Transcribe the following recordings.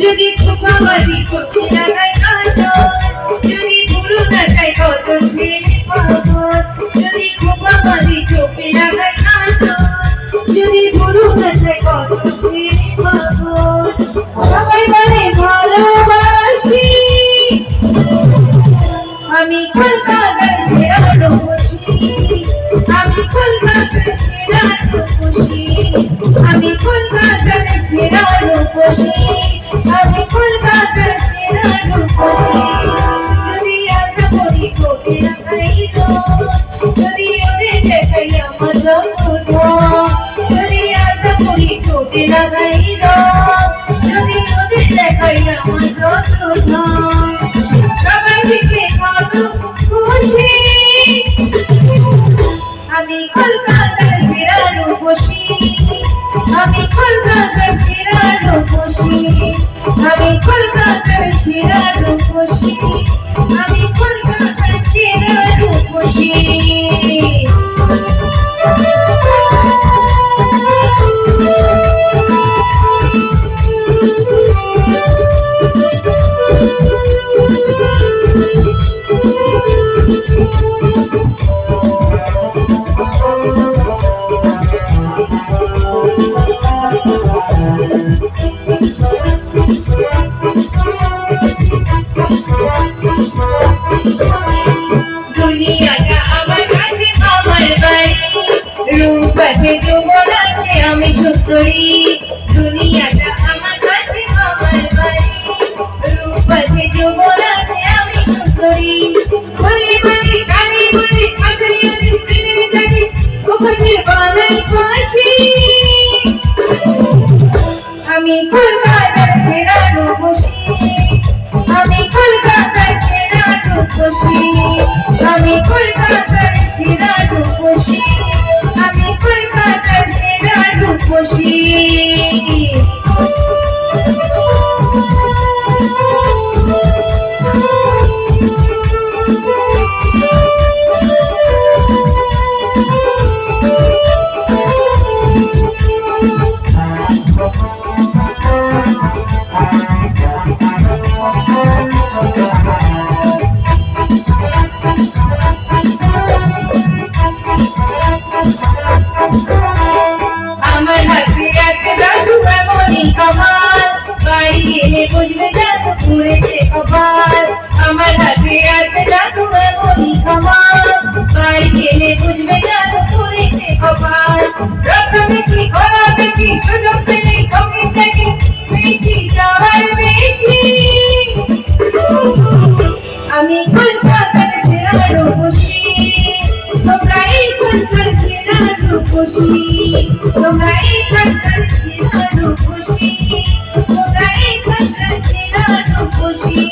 যদি খোপাবাজি চোখে লাগায় কাঁটো, যদি পুরো নাচায় কত ছেলে পাগল, যদি খোপাবাজি চোখে লাগায় কাঁটো, যদি পুরো নাচায় কত ছেলে পাগল। সবাই বলে ভালোবাসি, আমি কলকাতার সেরা রূপসী, আমি কলকাতার সেরা রূপসী, আমি কলকাতার সেরা রূপসী, আমি কলকাতার সেরা রূপসী। যদি আশা করি তোকে রাখাইল, যদি ওদের দেখাই আমার যত, যদি আশা করি তোকে রাখাইল, যদি ওদের দেখাই আমার যত, সবাই থেকে কত খুশি, আমি কলকাতার সেরা রূপসী, আমি কলকাতার সেরা রূপসী, আমি কলকাতার সেরা রূপসী, আমি কলকাতার সেরা রূপসী। দুনিয়াটা আমার কাছে আমার বাড়ি, রূপ আছে যৌবন আছে আমি সুন্দরী, দুনিয়াটা আমার কাছে আমার বাড়ি, রূপ আছে যৌবন আছে আমি সুন্দরী। বলি বলি গালি বলি আসলে আমি প্রেমে জানি, ওখানে বানাই ফাঁসি, আমি কলকাতার সেরা রূপসী, আমি কলকাতার সেরা রূপসী, আমি কলকাতার সেরা রূপসী, আমি কলকাতার সেরা রূপসী। আমার হাতে আছে জাদু এমনই কামাল, বাড়ি গেলে বুঝবে জাদু পুড়েছে কপাল, আমার হাতে আছে জাদু এমনই কামাল, বাড়ি গেলে বুঝবে জাদু পুড়েছে কপাল। প্রথমে কি করা বেশি, সুযোগ পেলে কমে থাকে বেশি, যাওয়ার বেশি, আমি কলকাতার সেরা রূপসী, তোমরা এই কলকাতার সেরা রূপসী, তোমরা এই কলকাতার সেরা রূপসী, তোমরা এই কলকাতার সেরা রূপসী,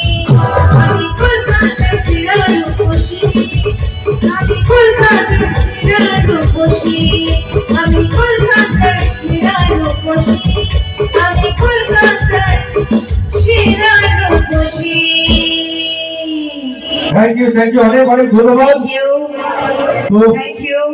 আমি কলকাতার সেরা রূপসী, আমি কলকাতার সেরা রূপসী, আমি কলকাতার সেরা রূপসী, আমি কলকাতার সেরা রূপসী। থ্যাংক ইউ, অনেক অনেক ধন্যবাদ। Thank you.